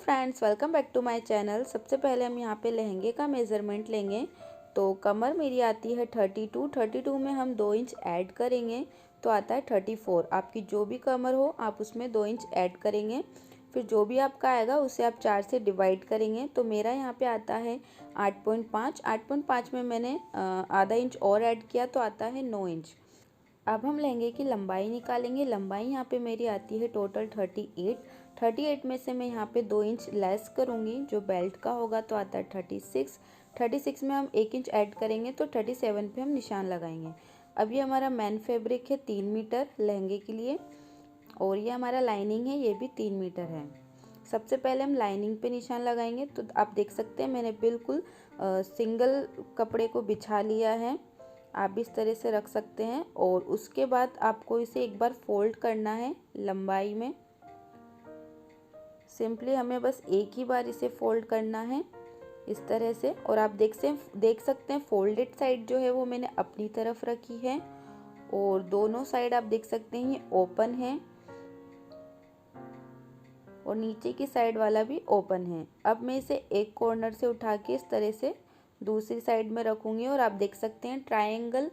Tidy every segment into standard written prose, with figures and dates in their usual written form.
Friends, welcome back to my channel. सबसे पहले हम यहाँ पे लहंगे का मेज़रमेंट लेंगे। तो कमर मेरी आती है 32 में हम 2 इंच ऐड करेंगे तो आता है 34। आपकी जो भी कमर हो आप उसमें 2 इंच ऐड करेंगे। फिर जो भी आपका आएगा उसे आप 4 से डिवाइड करेंगे। तो मेरा यहाँ पे आता है 8.5 में मैंने आधा इंच और ऐड किया तो आता है 9 इंच। अब हम लहंगे की लंबाई निकालेंगे। लंबाई यहाँ पे मेरी आती है टोटल 38 में से मैं यहाँ पे 2 इंच लेस करूँगी। जो बेल्ट का होगा तो आता है 36 में हम 1 इंच ऐड करेंगे तो 37 पे हम निशान लगाएंगे। अब ये हमारा मैन फैब्रिक है 3 मीटर लहंगे के लिए, और ये हमारा लाइनिंग है, ये भी 3 मीटर है। सबसे पहले हम लाइनिंग पे निशान लगाएंगे। तो आप देख सकते हैं मैंने बिल्कुल सिंगल कपड़े को बिछा लिया है। आप भी इस तरह से रख सकते हैं, और उसके बाद आपको इसे एक बार फोल्ड करना है लंबाई में। सिंपली हमें बस एक ही बार इसे फोल्ड करना है इस तरह से। और आप देख सकते हैं फोल्डेड साइड जो है वो मैंने अपनी तरफ रखी है, और दोनों साइड आप देख सकते हैं ये ओपन है, और नीचे की साइड वाला भी ओपन है। अब मैं इसे एक कॉर्नर से उठा के इस तरह से दूसरी साइड में रखूँगी, और आप देख सकते हैं ट्रायंगल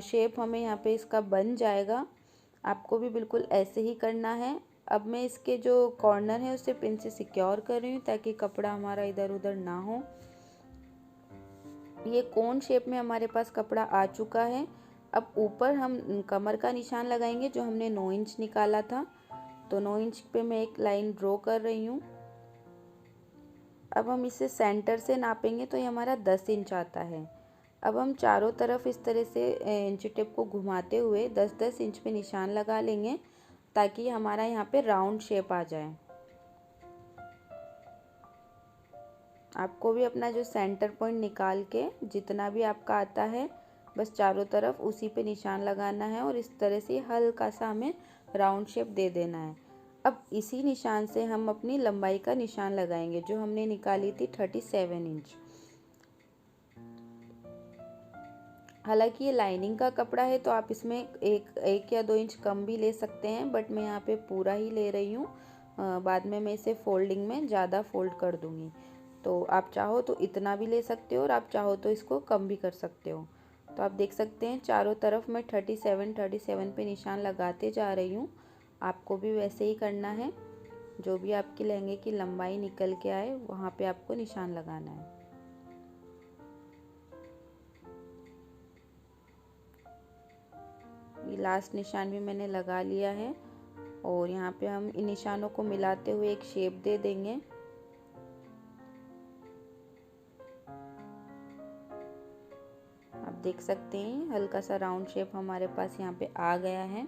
शेप हमें यहाँ पे इसका बन जाएगा। आपको भी बिल्कुल ऐसे ही करना है। अब मैं इसके जो कॉर्नर है उसे पिन से सिक्योर कर रही हूँ ताकि कपड़ा हमारा इधर उधर ना हो। ये कोन शेप में हमारे पास कपड़ा आ चुका है। अब ऊपर हम कमर का निशान लगाएंगे जो हमने 9 इंच निकाला था। तो 9 इंच पे मैं एक लाइन ड्रॉ कर रही हूँ। अब हम इसे सेंटर से नापेंगे तो ये हमारा 10 इंच आता है। अब हम चारों तरफ इस तरह से इंची टेप को घुमाते हुए 10-10 इंच पे निशान लगा लेंगे ताकि हमारा यहाँ पे राउंड शेप आ जाए। आपको भी अपना जो सेंटर पॉइंट निकाल के जितना भी आपका आता है बस चारों तरफ उसी पे निशान लगाना है, और इस तरह से हल्का सा हमें राउंड शेप दे देना है। अब इसी निशान से हम अपनी लंबाई का निशान लगाएंगे जो हमने निकाली थी 37 इंच। हालांकि ये लाइनिंग का कपड़ा है तो आप इसमें एक या 2 इंच कम भी ले सकते हैं, बट मैं यहाँ पे पूरा ही ले रही हूँ। बाद में मैं इसे फोल्डिंग में ज़्यादा फोल्ड कर दूँगी। तो आप चाहो तो इतना भी ले सकते हो, और आप चाहो तो इसको कम भी कर सकते हो। तो आप देख सकते हैं चारों तरफ मैं 37 पे निशान लगाते जा रही हूँ। आपको भी वैसे ही करना है। जो भी आपकी लहंगे की लंबाई निकल के आए वहाँ पे आपको निशान लगाना है। ये लास्ट निशान भी मैंने लगा लिया है, और यहाँ पे हम इन निशानों को मिलाते हुए एक शेप दे देंगे। आप देख सकते हैं हल्का सा राउंड शेप हमारे पास यहाँ पे आ गया है,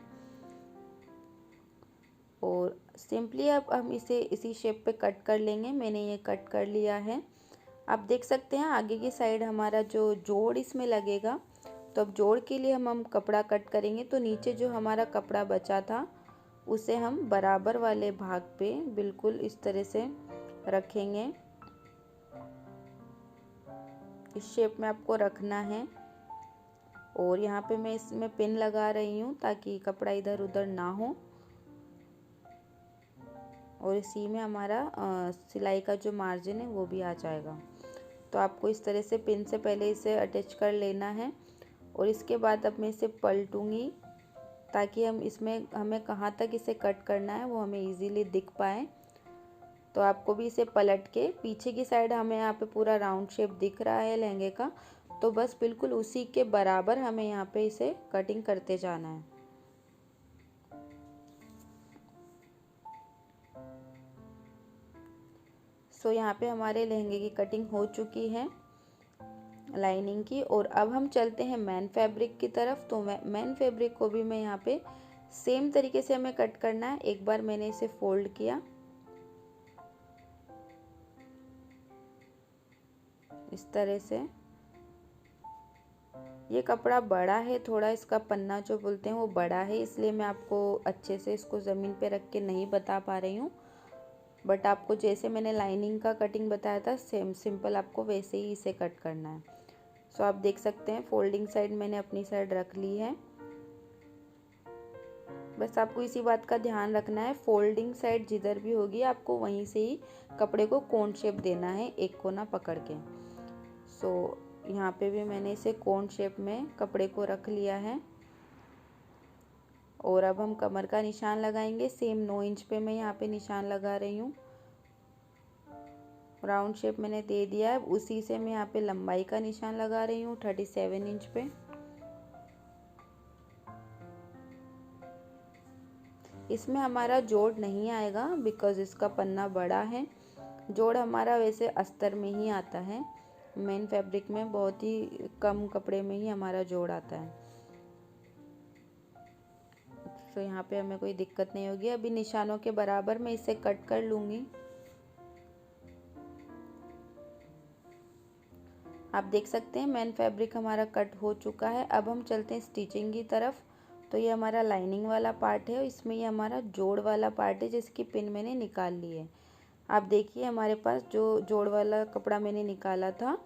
और सिंपली अब हम इसे इसी शेप पे कट कर लेंगे। मैंने ये कट कर लिया है। आप देख सकते हैं आगे की साइड हमारा जो जोड़ इसमें लगेगा। तो अब जोड़ के लिए हम कपड़ा कट करेंगे। तो नीचे जो हमारा कपड़ा बचा था उसे हम बराबर वाले भाग पे बिल्कुल इस तरह से रखेंगे। इस शेप में आपको रखना है, और यहाँ पे मैं इसमें पिन लगा रही हूँ ताकि कपड़ा इधर उधर ना हो, और इसी में हमारा सिलाई का जो मार्जिन है वो भी आ जाएगा। तो आपको इस तरह से पिन से पहले इसे अटैच कर लेना है, और इसके बाद अब मैं इसे पलटूंगी ताकि हमें कहाँ तक इसे कट करना है वो हमें इजीली दिख पाए। तो आपको भी इसे पलट के पीछे की साइड हमें यहाँ पे पूरा राउंड शेप दिख रहा है लहंगे का, तो बस बिल्कुल उसी के बराबर हमें यहाँ पे इसे कटिंग करते जाना है। सो यहाँ पे हमारे लहंगे की कटिंग हो चुकी है लाइनिंग की, और अब हम चलते हैं मैन फैब्रिक की तरफ। तो मैन फैब्रिक को भी मैं यहाँ पे सेम तरीके से हमें कट करना है। एक बार मैंने इसे फोल्ड किया इस तरह से। ये कपड़ा बड़ा है थोड़ा, इसका पन्ना जो बोलते हैं वो बड़ा है, इसलिए मैं आपको अच्छे से इसको ज़मीन पे रख के नहीं बता पा रही हूँ। बट आपको जैसे मैंने लाइनिंग का कटिंग बताया था सेम सिंपल आपको वैसे ही इसे कट करना है। सो आप देख सकते हैं फोल्डिंग साइड मैंने अपनी साइड रख ली है। बस आपको इसी बात का ध्यान रखना है, फोल्डिंग साइड जिधर भी होगी आपको वहीं से ही कपड़े को कोन शेप देना है, एक कोना पकड़ के। सो यहाँ पे भी मैंने इसे कोन शेप में कपड़े को रख लिया है। और अब हम कमर का निशान लगाएंगे। सेम 9 इंच पे मैं यहाँ पे निशान लगा रही हूँ। राउंड शेप मैंने दे दिया है, उसी से मैं यहाँ पे लंबाई का निशान लगा रही हूँ 37 इंच पे। इसमें हमारा जोड़ नहीं आएगा बिकॉज इसका पन्ना बड़ा है। जोड़ हमारा वैसे अस्तर में ही आता है, मेन फैब्रिक में बहुत ही कम कपड़े में ही हमारा जोड़ आता है। तो यहाँ पे हमें कोई दिक्कत नहीं होगी। अभी निशानों के बराबर मैं इसे कट कर लूँगी। आप देख सकते हैं मेन फैब्रिक हमारा कट हो चुका है। अब हम चलते हैं स्टिचिंग की तरफ। तो ये हमारा लाइनिंग वाला पार्ट है और इसमें ये हमारा जोड़ वाला पार्ट है जिसकी पिन मैंने निकाल ली है। आप देखिए हमारे पास जो जोड़ वाला कपड़ा मैंने निकाला था,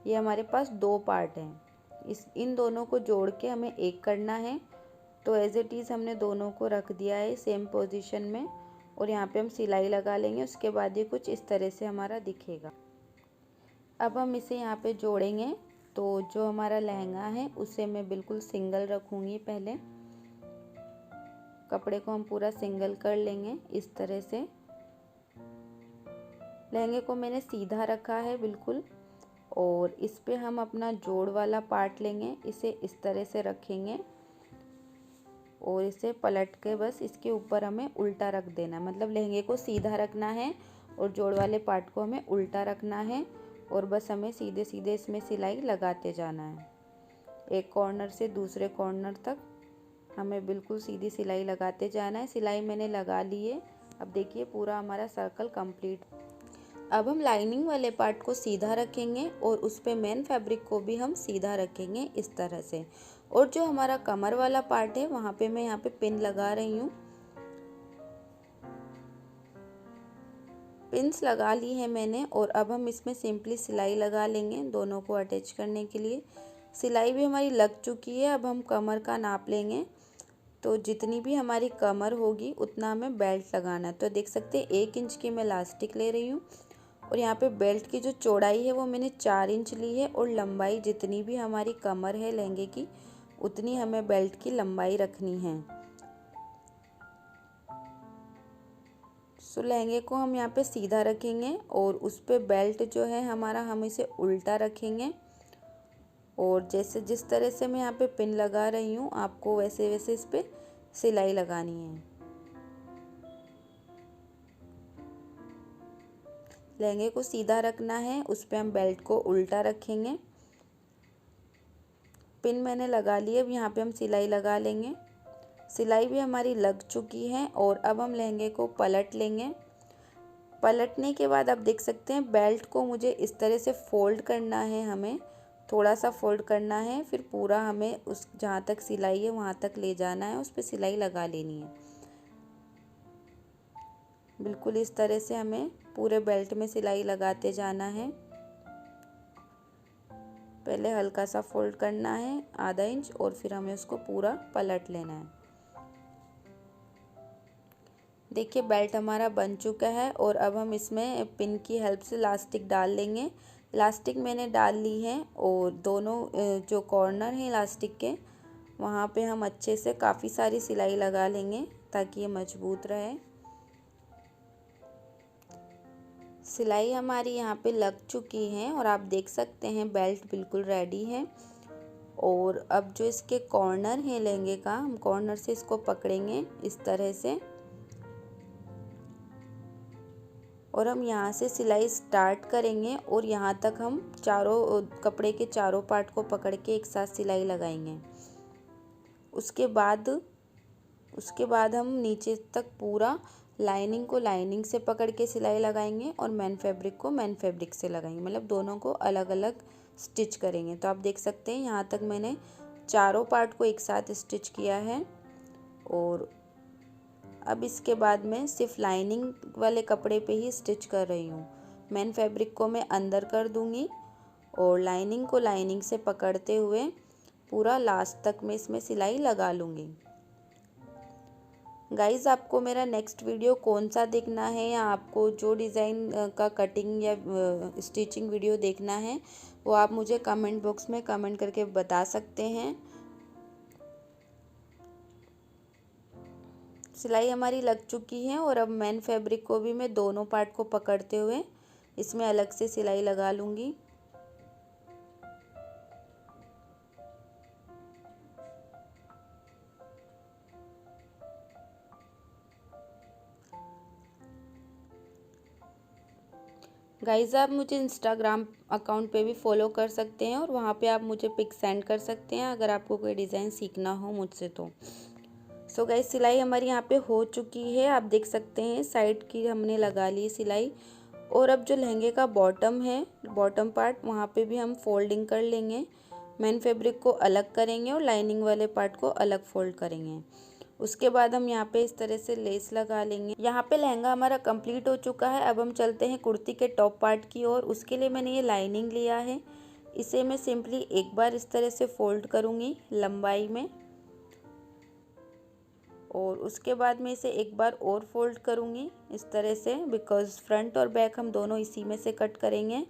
ये हमारे पास 2 पार्ट हैं। इन दोनों को जोड़ के हमें एक करना है। तो एज इट इज़ हमने दोनों को रख दिया है सेम पोजीशन में और यहाँ पे हम सिलाई लगा लेंगे। उसके बाद ये कुछ इस तरह से हमारा दिखेगा। अब हम इसे यहाँ पे जोड़ेंगे। तो जो हमारा लहंगा है उसे मैं बिल्कुल सिंगल रखूँगी। पहले कपड़े को हम पूरा सिंगल कर लेंगे इस तरह से। लहंगे को मैंने सीधा रखा है बिल्कुल, और इस पे हम अपना जोड़ वाला पार्ट लेंगे, इसे इस तरह से रखेंगे और इसे पलट के बस इसके ऊपर हमें उल्टा रख देना है। मतलब लहंगे को सीधा रखना है और जोड़ वाले पार्ट को हमें उल्टा रखना है और बस हमें सीधे सीधे इसमें सिलाई लगाते जाना है। एक कॉर्नर से दूसरे कॉर्नर तक हमें बिल्कुल सीधी सिलाई लगाते जाना है। सिलाई मैंने लगा ली है। अब देखिए पूरा हमारा सर्कल कंप्लीट। अब हम लाइनिंग वाले पार्ट को सीधा रखेंगे और उस पे मेन फैब्रिक को भी हम सीधा रखेंगे इस तरह से। और जो हमारा कमर वाला पार्ट है वहाँ पे मैं यहाँ पे पिन लगा रही हूँ। पिन्स लगा ली है मैंने और अब हम इसमें सिंपली सिलाई लगा लेंगे दोनों को अटैच करने के लिए। सिलाई भी हमारी लग चुकी है। अब हम कमर का नाप लेंगे। तो जितनी भी हमारी कमर होगी उतना हमें बेल्ट लगाना है। तो देख सकते हैं 1 इंच की मैं इलास्टिक ले रही हूँ और यहाँ पे बेल्ट की जो चौड़ाई है वो मैंने 4 इंच ली है और लंबाई जितनी भी हमारी कमर है लहंगे की उतनी हमें बेल्ट की लंबाई रखनी है। सो लहंगे को हम यहाँ पे सीधा रखेंगे और उस पे बेल्ट जो है हमारा हम इसे उल्टा रखेंगे। और जैसे जिस तरह से मैं यहाँ पे पिन लगा रही हूँ आपको वैसे वैसे इस पे सिलाई लगानी है। लहंगे को सीधा रखना है, उस पे हम बेल्ट को उल्टा रखेंगे। पिन मैंने लगा ली है। अब यहाँ पे हम सिलाई लगा लेंगे। सिलाई भी हमारी लग चुकी है और अब हम लहंगे को पलट लेंगे। पलटने के बाद आप देख सकते हैं बेल्ट को मुझे इस तरह से फोल्ड करना है, हमें थोड़ा सा फोल्ड करना है, फिर पूरा हमें उस जहाँ तक सिलाई है वहाँ तक ले जाना है, उस पर सिलाई लगा लेनी है। बिल्कुल इस तरह से हमें पूरे बेल्ट में सिलाई लगाते जाना है। पहले हल्का सा फोल्ड करना है आधा इंच और फिर हमें उसको पूरा पलट लेना है। देखिए बेल्ट हमारा बन चुका है और अब हम इसमें पिन की हेल्प से इलास्टिक डाल लेंगे। इलास्टिक मैंने डाल ली है और दोनों जो कॉर्नर हैं इलास्टिक के वहाँ पे हम अच्छे से काफ़ी सारी सिलाई लगा लेंगे ताकि ये मजबूत रहे। सिलाई हमारी यहाँ पे लग चुकी है और आप देख सकते हैं बेल्ट बिल्कुल रेडी है। और अब जो इसके कॉर्नर हैं लहंगे का, हम कॉर्नर से इसको पकड़ेंगे इस तरह से और हम यहाँ से सिलाई स्टार्ट करेंगे और यहाँ तक हम चारों कपड़े के चारों पार्ट को पकड़ के एक साथ सिलाई लगाएंगे। उसके बाद हम नीचे तक पूरा लाइनिंग को लाइनिंग से पकड़ के सिलाई लगाएंगे और मेन फैब्रिक को मेन फैब्रिक से लगाएंगे, मतलब दोनों को अलग अलग स्टिच करेंगे। तो आप देख सकते हैं यहाँ तक मैंने चारों पार्ट को एक साथ स्टिच किया है। और अब इसके बाद मैं सिर्फ लाइनिंग वाले कपड़े पे ही स्टिच कर रही हूँ। मेन फैब्रिक को मैं अंदर कर दूँगी और लाइनिंग को लाइनिंग से पकड़ते हुए पूरा लास्ट तक मैं इसमें सिलाई लगा लूँगी। गाइस आपको मेरा नेक्स्ट वीडियो कौन सा देखना है, या आपको जो डिज़ाइन का कटिंग या स्टिचिंग वीडियो देखना है वो आप मुझे कमेंट बॉक्स में कमेंट करके बता सकते हैं। सिलाई हमारी लग चुकी है और अब मेन फैब्रिक को भी मैं दोनों पार्ट को पकड़ते हुए इसमें अलग से सिलाई लगा लूँगी। गाइज़ आप मुझे इंस्टाग्राम अकाउंट पे भी फॉलो कर सकते हैं और वहाँ पे आप मुझे पिक सेंड कर सकते हैं अगर आपको कोई डिज़ाइन सीखना हो मुझसे तो। सो गाइज़ सिलाई हमारी यहाँ पे हो चुकी है, आप देख सकते हैं साइड की हमने लगा ली सिलाई। और अब जो लहंगे का बॉटम है, बॉटम पार्ट, वहाँ पे भी हम फोल्डिंग कर लेंगे। मेन फैब्रिक को अलग करेंगे और लाइनिंग वाले पार्ट को अलग फोल्ड करेंगे। उसके बाद हम यहाँ पे इस तरह से लेस लगा लेंगे। यहाँ पे लहंगा हमारा कंप्लीट हो चुका है। अब हम चलते हैं कुर्ती के टॉप पार्ट की ओर। उसके लिए मैंने ये लाइनिंग लिया है, इसे मैं सिंपली एक बार इस तरह से फोल्ड करूँगी लंबाई में, और उसके बाद मैं इसे एक बार और फोल्ड करूँगी इस तरह से, बिकॉज़ फ्रंट और बैक हम दोनों इसी में से कट करेंगे।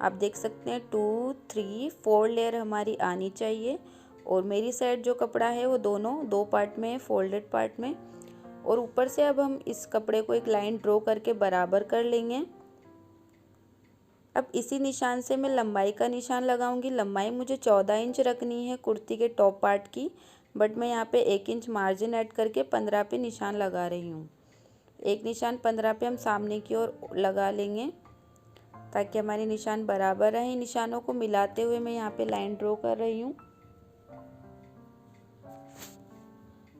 आप देख सकते हैं 2 3 4 लेयर हमारी आनी चाहिए। और मेरी साइड जो कपड़ा है वो दोनों 2 पार्ट में है, फोल्डेड पार्ट में। और ऊपर से अब हम इस कपड़े को एक लाइन ड्रॉ करके बराबर कर लेंगे। अब इसी निशान से मैं लंबाई का निशान लगाऊंगी। लंबाई मुझे 14 इंच रखनी है कुर्ती के टॉप पार्ट की, बट मैं यहाँ पे 1 इंच मार्जिन ऐड करके 15 पे निशान लगा रही हूँ। एक निशान 15 पे हम सामने की ओर लगा लेंगे ताकि हमारे निशान बराबर रहें। निशानों को मिलाते हुए मैं यहाँ पे लाइन ड्रॉ कर रही हूँ।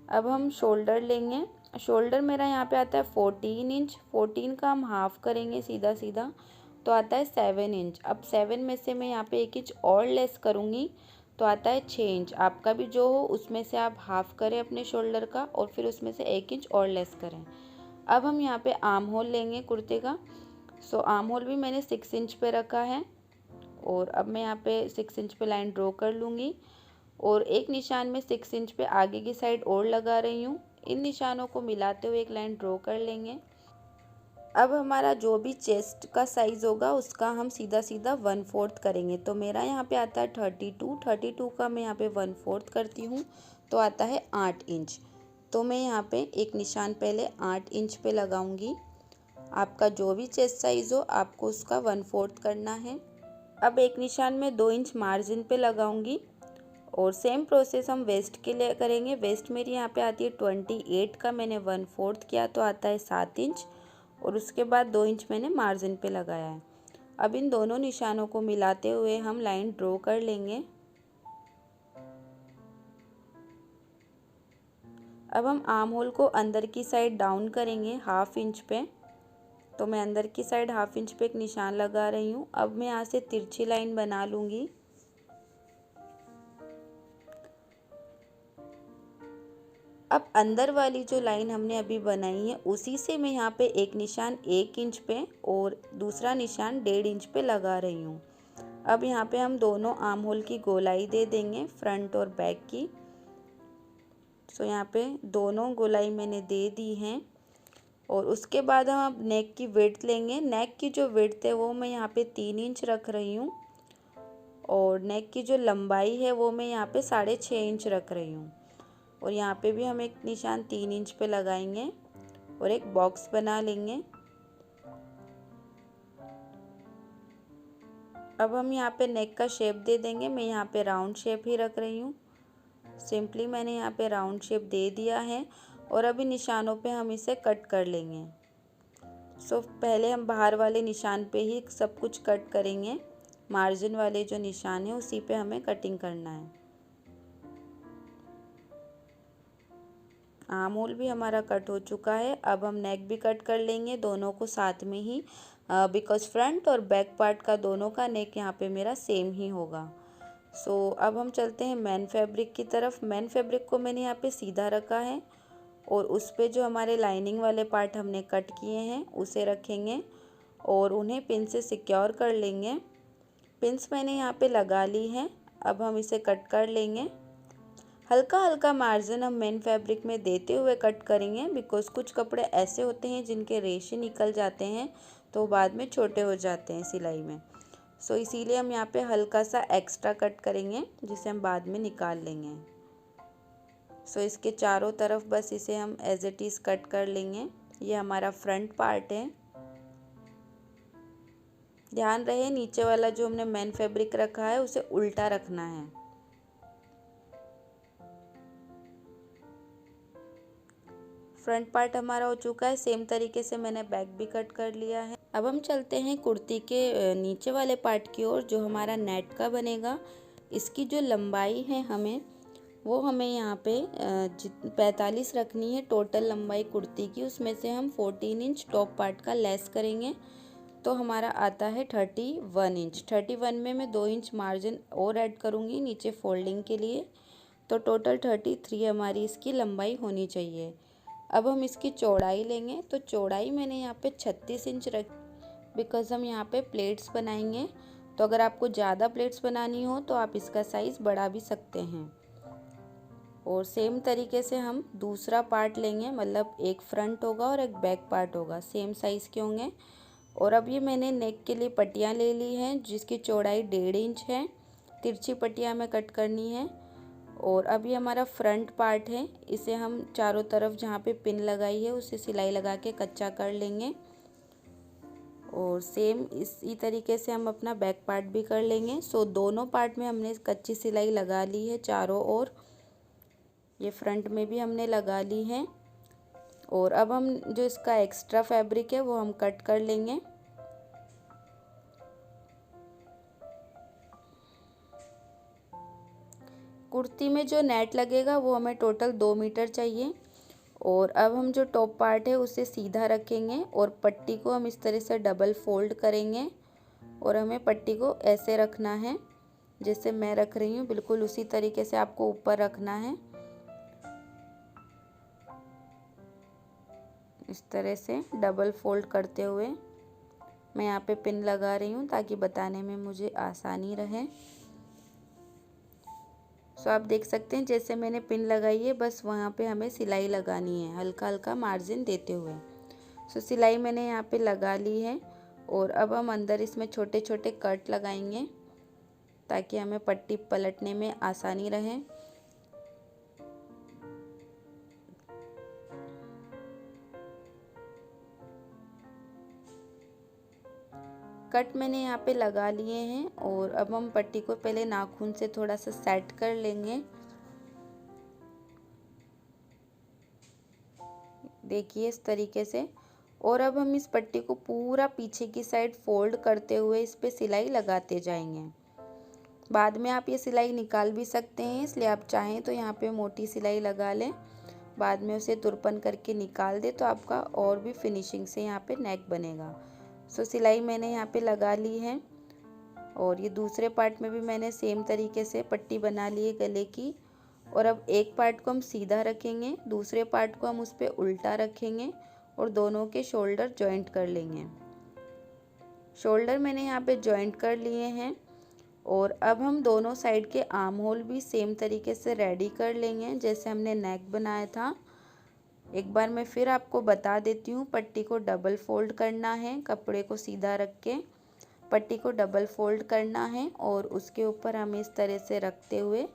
अब हम शोल्डर लेंगे। शोल्डर मेरा यहाँ पे आता है 14 इंच। 14 का हम हाफ करेंगे सीधा सीधा तो आता है 7 इंच। अब 7 में से मैं यहाँ पे 1 इंच और लेस करूँगी तो आता है 6 इंच। आपका भी जो हो उसमें से आप हाफ करें अपने शोल्डर का और फिर उसमें से 1 इंच और लेस करें। अब हम यहाँ पे आर्म होल लेंगे कुर्ते का। सो आर्म होल भी मैंने 6 इंच पे रखा है और अब मैं यहाँ पे 6 इंच पे लाइन ड्रॉ कर लूँगी और एक निशान में 6 इंच पे आगे की साइड और लगा रही हूँ। इन निशानों को मिलाते हुए एक लाइन ड्रॉ कर लेंगे। अब हमारा जो भी चेस्ट का साइज़ होगा उसका हम सीधा सीधा 1/4 करेंगे। तो मेरा यहाँ पे आता है 32 का मैं यहाँ पे 1/4 करती हूँ तो आता है 8 इंच। तो मैं यहाँ पे एक निशान पहले 8 इंच पे लगाऊंगी। आपका जो भी चेस्ट साइज़ हो आपको उसका 1/4 करना है। अब एक निशान में 2 इंच मार्जिन पे लगाऊंगी और सेम प्रोसेस हम वेस्ट के लिए करेंगे। वेस्ट मेरी यहाँ पे आती है 28 का, मैंने 1/4 किया तो आता है 7 इंच और उसके बाद 2 इंच मैंने मार्जिन पे लगाया है। अब इन दोनों निशानों को मिलाते हुए हम लाइन ड्रॉ कर लेंगे। अब हम आर्म होल को अंदर की साइड डाउन करेंगे 1/2 इंच पे। तो मैं अंदर की साइड 1/2 इंच पे एक निशान लगा रही हूँ। अब मैं यहाँ से तिरछी लाइन बना लूँगी। अब अंदर वाली जो लाइन हमने अभी बनाई है उसी से मैं यहाँ पे एक निशान 1 इंच पे और दूसरा निशान 1.5 इंच पे लगा रही हूँ। अब यहाँ पे हम दोनों आर्म होल की गोलाई दे देंगे, फ्रंट और बैक की। सो यहाँ पे दोनों गोलाई मैंने दे दी हैं और उसके बाद हम अब नेक की विड्थ लेंगे। नेक की जो विड्थ है वो मैं यहाँ पे 3 इंच रख रही हूँ और नेक की जो लंबाई है वो मैं यहाँ पे 6.5 इंच रख रही हूँ। और यहाँ पे भी हम एक निशान 3 इंच पे लगाएंगे और एक बॉक्स बना लेंगे। अब हम यहाँ पे नेक का शेप दे देंगे। मैं यहाँ पे राउंड शेप ही रख रही हूँ। सिंपली मैंने यहाँ पे राउंड शेप दे दिया है और अभी निशानों पे हम इसे कट कर लेंगे। सो पहले हम बाहर वाले निशान पे ही सब कुछ कट करेंगे। मार्जिन वाले जो निशान है उसी पे हमें कटिंग करना है। आर्म होल भी हमारा कट हो चुका है। अब हम नेक भी कट कर लेंगे दोनों को साथ में ही, बिकॉज फ्रंट और बैक पार्ट का दोनों का नेक यहाँ पे मेरा सेम ही होगा। सो अब हम चलते हैं मेन फैब्रिक की तरफ। मेन फैब्रिक को मैंने यहाँ पे सीधा रखा है और उस पे जो हमारे लाइनिंग वाले पार्ट हमने कट किए हैं उसे रखेंगे और उन्हें पिन से सिक्योर कर लेंगे। पिन्स मैंने यहाँ पे लगा ली हैं। अब हम इसे कट कर लेंगे। हल्का हल्का मार्जिन हम मेन फैब्रिक में देते हुए कट करेंगे, बिकॉज कुछ कपड़े ऐसे होते हैं जिनके रेशे निकल जाते हैं तो बाद में छोटे हो जाते हैं सिलाई में। सो इसीलिए हम यहाँ पे हल्का सा एक्स्ट्रा कट करेंगे जिसे हम बाद में निकाल लेंगे। सो इसके चारों तरफ बस इसे हम एज इट इज़ कट कर लेंगे। ये हमारा फ्रंट पार्ट है। ध्यान रहे नीचे वाला जो हमने मेन फैब्रिक रखा है उसे उल्टा रखना है। फ्रंट पार्ट हमारा हो चुका है। सेम तरीके से मैंने बैक भी कट कर लिया है। अब हम चलते हैं कुर्ती के नीचे वाले पार्ट की ओर जो हमारा नेट का बनेगा। इसकी जो लंबाई है हमें यहाँ पे 45 रखनी है टोटल लंबाई कुर्ती की। उसमें से हम 14 इंच टॉप पार्ट का लेस करेंगे तो हमारा आता है 31 इंच। 31 में मैं 2 इंच मार्जिन और ऐड करूँगी नीचे फोल्डिंग के लिए, तो टोटल 33 हमारी इसकी लंबाई होनी चाहिए। अब हम इसकी चौड़ाई लेंगे तो चौड़ाई मैंने यहाँ पे 36 इंच रख, बिकॉज हम यहाँ पे प्लेट्स बनाएंगे। तो अगर आपको ज़्यादा प्लेट्स बनानी हो तो आप इसका साइज़ बढ़ा भी सकते हैं। और सेम तरीके से हम दूसरा पार्ट लेंगे, मतलब एक फ्रंट होगा और एक बैक पार्ट होगा, सेम साइज़ के होंगे। और अब ये मैंने नेक के लिए पट्टियाँ ले ली हैं जिसकी चौड़ाई 1.5 इंच है। तिरछी पट्टियाँ हमें कट करनी है। और अब ये हमारा फ्रंट पार्ट है, इसे हम चारों तरफ जहाँ पे पिन लगाई है उसे सिलाई लगा के कच्चा कर लेंगे। और सेम इसी तरीके से हम अपना बैक पार्ट भी कर लेंगे। सो दोनों पार्ट में हमने कच्ची सिलाई लगा ली है चारों ओर। ये फ्रंट में भी हमने लगा ली है। और अब हम जो इसका एक्स्ट्रा फैब्रिक है वो हम कट कर लेंगे। कुर्ती में जो नेट लगेगा वो हमें टोटल 2 मीटर चाहिए। और अब हम जो टॉप पार्ट है उसे सीधा रखेंगे और पट्टी को हम इस तरह से डबल फोल्ड करेंगे। और हमें पट्टी को ऐसे रखना है जैसे मैं रख रही हूँ, बिल्कुल उसी तरीके से आपको ऊपर रखना है। इस तरह से डबल फोल्ड करते हुए मैं यहाँ पे पिन लगा रही हूँ ताकि बताने में मुझे आसानी रहे। सो आप देख सकते हैं जैसे मैंने पिन लगाई है बस वहाँ पे हमें सिलाई लगानी है हल्का हल्का मार्जिन देते हुए। सो सिलाई मैंने यहाँ पे लगा ली है। और अब हम अंदर इसमें छोटे छोटे कट लगाएंगे ताकि हमें पट्टी पलटने में आसानी रहे। कट मैंने यहाँ पे लगा लिए हैं। और अब हम पट्टी को पहले नाखून से थोड़ा सा सेट कर लेंगे। देखिए इस तरीके से। और अब हम इस पट्टी को पूरा पीछे की साइड फोल्ड करते हुए इस पे सिलाई लगाते जाएंगे। बाद में आप ये सिलाई निकाल भी सकते हैं, इसलिए आप चाहें तो यहाँ पे मोटी सिलाई लगा लें, बाद में उसे तुरपन करके निकाल दे तो आपका और भी फिनिशिंग से यहाँ पे नेक बनेगा। सो सिलाई मैंने यहाँ पे लगा ली है। और ये दूसरे पार्ट में भी मैंने सेम तरीके से पट्टी बना ली है गले की। और अब एक पार्ट को हम सीधा रखेंगे, दूसरे पार्ट को हम उस पर उल्टा रखेंगे और दोनों के शोल्डर जॉइंट कर लेंगे। शोल्डर मैंने यहाँ पे जॉइंट कर लिए हैं। और अब हम दोनों साइड के आर्म होल भी सेम तरीके से रेडी कर लेंगे जैसे हमने नेक बनाया था। एक बार मैं फिर आपको बता देती हूँ, पट्टी को डबल फोल्ड करना है, कपड़े को सीधा रख के पट्टी को डबल फोल्ड करना है और उसके ऊपर हमें इस तरह से रखते हुए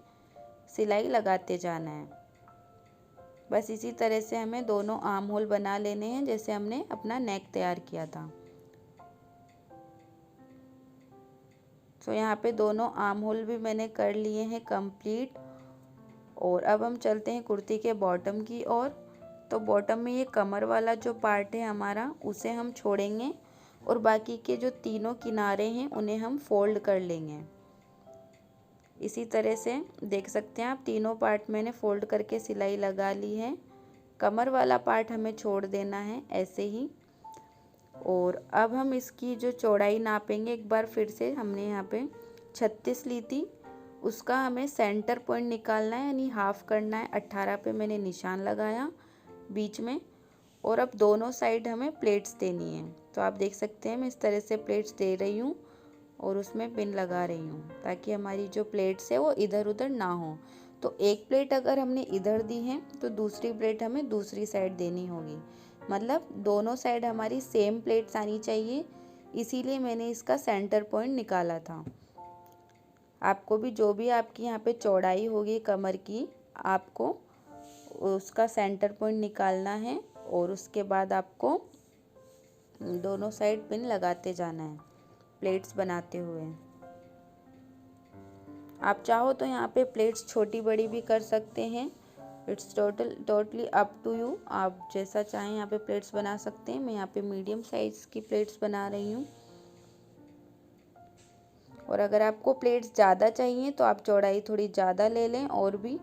सिलाई लगाते जाना है। बस इसी तरह से हमें दोनों आर्म होल बना लेने हैं जैसे हमने अपना नेक तैयार किया था। तो यहाँ पे दोनों आर्म होल भी मैंने कर लिए हैं कंप्लीट। और अब हम चलते हैं कुर्ती के बॉटम की ओर। तो बॉटम में ये कमर वाला जो पार्ट है हमारा उसे हम छोड़ेंगे और बाकी के जो तीनों किनारे हैं उन्हें हम फोल्ड कर लेंगे। इसी तरह से देख सकते हैं आप, तीनों पार्ट मैंने फोल्ड करके सिलाई लगा ली है। कमर वाला पार्ट हमें छोड़ देना है ऐसे ही। और अब हम इसकी जो चौड़ाई नापेंगे, एक बार फिर से हमने यहाँ पे 36 ली थी, उसका हमें सेंटर पॉइंट निकालना है यानी हाफ करना है। 18 पे मैंने निशान लगाया बीच में। और अब दोनों साइड हमें प्लेट्स देनी है। तो आप देख सकते हैं मैं इस तरह से प्लेट्स दे रही हूँ और उसमें पिन लगा रही हूँ ताकि हमारी जो प्लेट्स है वो इधर उधर ना हो। तो एक प्लेट अगर हमने इधर दी है तो दूसरी प्लेट हमें दूसरी साइड देनी होगी, मतलब दोनों साइड हमारी सेम प्लेट्स आनी चाहिए, इसीलिए मैंने इसका सेंटर पॉइंट निकाला था। आपको भी जो भी आपकी यहाँ पे चौड़ाई होगी कमर की, आपको उसका सेंटर पॉइंट निकालना है और उसके बाद आपको दोनों साइड पिन लगाते जाना है प्लेट्स बनाते हुए। आप चाहो तो यहाँ पे प्लेट्स छोटी बड़ी भी कर सकते हैं, it's totally up to you, आप जैसा चाहें यहाँ पे प्लेट्स बना सकते हैं। मैं यहाँ पे मीडियम साइज की प्लेट्स बना रही हूँ। और अगर आपको प्लेट्स ज़्यादा चाहिए तो आप चौड़ाई थोड़ी ज़्यादा ले लें और भी,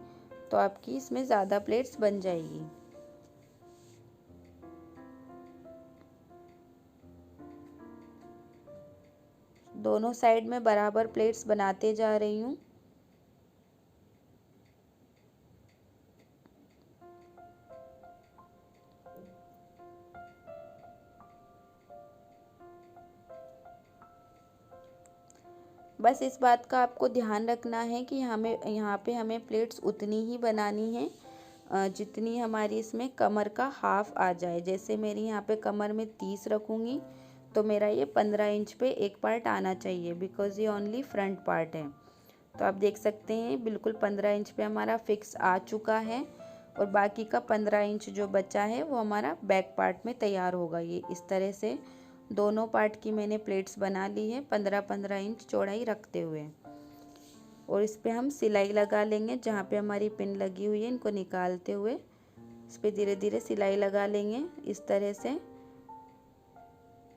तो आपकी इसमें ज़्यादा प्लेट्स बन जाएगी। दोनों साइड में बराबर प्लेट्स बनाते जा रही हूँ। बस इस बात का आपको ध्यान रखना है कि यहाँ पे हमें प्लेट्स उतनी ही बनानी है जितनी हमारी इसमें कमर का हाफ आ जाए। जैसे मेरी यहाँ पे कमर में 30 रखूँगी तो मेरा ये 15 इंच पे एक पार्ट आना चाहिए, बिकॉज़ ये ओनली फ्रंट पार्ट है। तो आप देख सकते हैं बिल्कुल 15 इंच पे हमारा फिक्स आ चुका है और बाकी का 15 इंच जो बचा है वो हमारा बैक पार्ट में तैयार होगा। ये इस तरह से दोनों पार्ट की मैंने प्लेट्स बना ली है 15-15 इंच चौड़ाई रखते हुए। और इस पे हम सिलाई लगा लेंगे, जहाँ पे हमारी पिन लगी हुई है इनको निकालते हुए इस पे धीरे धीरे सिलाई लगा लेंगे इस तरह से,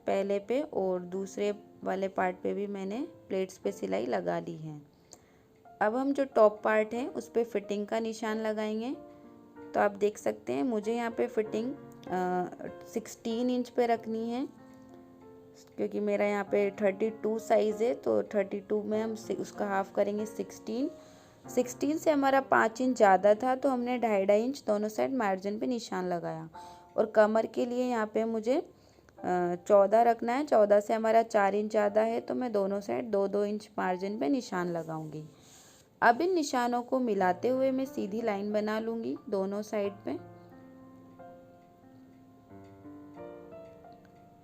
पहले पे और दूसरे वाले पार्ट पे भी मैंने प्लेट्स पे सिलाई लगा ली है। अब हम जो टॉप पार्ट है उस पे फिटिंग का निशान लगाएंगे। तो आप देख सकते हैं मुझे यहाँ पे फिटिंग 16 इंच पे रखनी है, क्योंकि मेरा यहाँ पे 32 साइज़ है, तो 32 में हम उसका हाफ करेंगे 16 से हमारा 5 इंच ज़्यादा था तो हमने 2.5 इंच दोनों साइड मार्जिन पे निशान लगाया। और कमर के लिए यहाँ पे मुझे 14 रखना है, 14 से हमारा 4 इंच ज़्यादा है तो मैं दोनों साइड 2-2 इंच मार्जिन पे निशान लगाऊंगी। अब इन निशानों को मिलाते हुए मैं सीधी लाइन बना लूँगी दोनों साइड पे।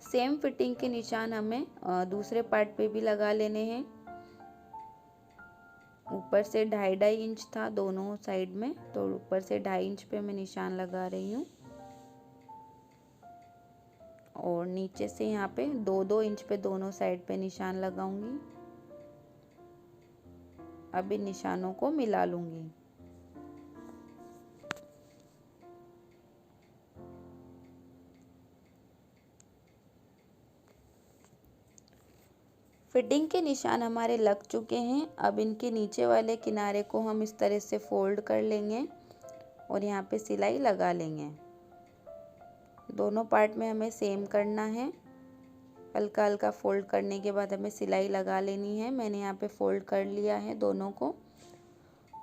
सेम फिटिंग के निशान हमें दूसरे पार्ट पे भी लगा लेने हैं। ऊपर से 2.5 इंच था दोनों साइड में, तो ऊपर से 2.5 इंच पे मैं निशान लगा रही हूँ और नीचे से यहाँ पे 2-2 इंच पे दोनों साइड पे निशान लगाऊंगी। अब इन निशानों को मिला लूँगी। फिटिंग के निशान हमारे लग चुके हैं। अब इनके नीचे वाले किनारे को हम इस तरह से फोल्ड कर लेंगे और यहाँ पे सिलाई लगा लेंगे। दोनों पार्ट में हमें सेम करना है, हल्का हल्का फोल्ड करने के बाद हमें सिलाई लगा लेनी है। मैंने यहाँ पे फोल्ड कर लिया है दोनों को।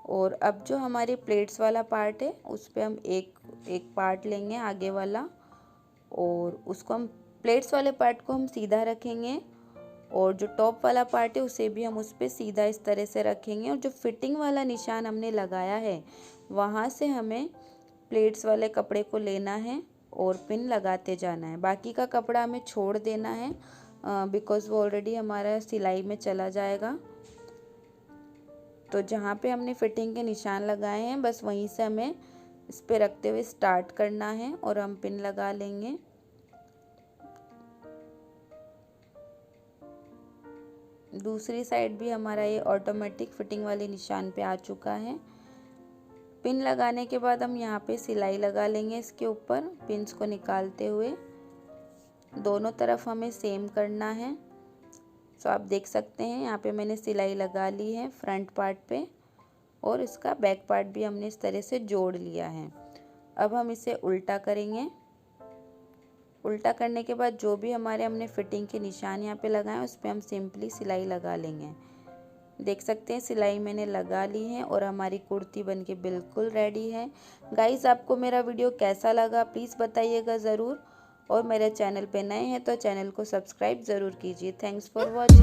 और अब जो हमारी प्लेट्स वाला पार्ट है उस पर हम एक पार्ट लेंगे आगे वाला, और उसको हम प्लेट्स वाले पार्ट को हम सीधा रखेंगे और जो टॉप वाला पार्ट है उसे भी हम उस पर सीधा इस तरह से रखेंगे। और जो फिटिंग वाला निशान हमने लगाया है वहाँ से हमें प्लेट्स वाले कपड़े को लेना है और पिन लगाते जाना है। बाकी का कपड़ा हमें छोड़ देना है बिकॉज़ वो ऑलरेडी हमारा सिलाई में चला जाएगा। तो जहाँ पे हमने फिटिंग के निशान लगाए हैं बस वहीं से हमें इस पे रखते हुए स्टार्ट करना है और हम पिन लगा लेंगे। दूसरी साइड भी हमारा ये ऑटोमेटिक फिटिंग वाले निशान पे आ चुका है। पिन लगाने के बाद हम यहाँ पे सिलाई लगा लेंगे इसके ऊपर, पिन्स को निकालते हुए। दोनों तरफ हमें सेम करना है। तो आप देख सकते हैं यहाँ पे मैंने सिलाई लगा ली है फ्रंट पार्ट पे और इसका बैक पार्ट भी हमने इस तरह से जोड़ लिया है। अब हम इसे उल्टा करेंगे। उल्टा करने के बाद जो भी हमारे हमने फिटिंग के निशान यहाँ पे लगाए उस पर हम सिंपली सिलाई लगा लेंगे। देख सकते हैं सिलाई मैंने लगा ली है और हमारी कुर्ती बनके बिल्कुल रेडी है। गाइस, आपको मेरा वीडियो कैसा लगा प्लीज़ बताइएगा ज़रूर, और मेरे चैनल पे नए हैं तो चैनल को सब्सक्राइब ज़रूर कीजिए। Thanks for watching.